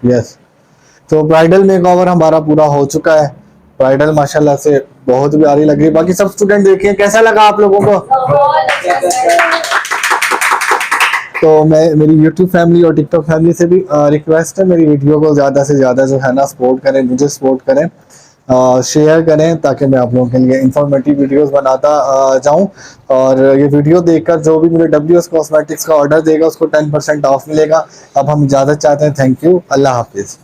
Yes, तो bridal make over हमारा पूरा हो चुका है. ब्राइडल माशाल्लाह से बहुत प्यारी लग रही है. बाकी सब स्टूडेंट देखिए कैसा लगा आप लोगों को. तो मैं मेरी यूट्यूब फैमिली और टिकटॉक फैमिली से भी रिक्वेस्ट है, मेरी वीडियो को ज़्यादा से ज़्यादा जो है ना सपोर्ट करें, मुझे सपोर्ट करें, शेयर करें, ताकि मैं आप लोगों के लिए इंफॉर्मेटिव वीडियोस बनाता जाऊं. और ये वीडियो देखकर जो भी मुझे WS कॉस्मेटिक्स का ऑर्डर देगा उसको 10% ऑफ मिलेगा. अब हम इजाज़त चाहते हैं. Thank you. अल्लाह हाफिज़.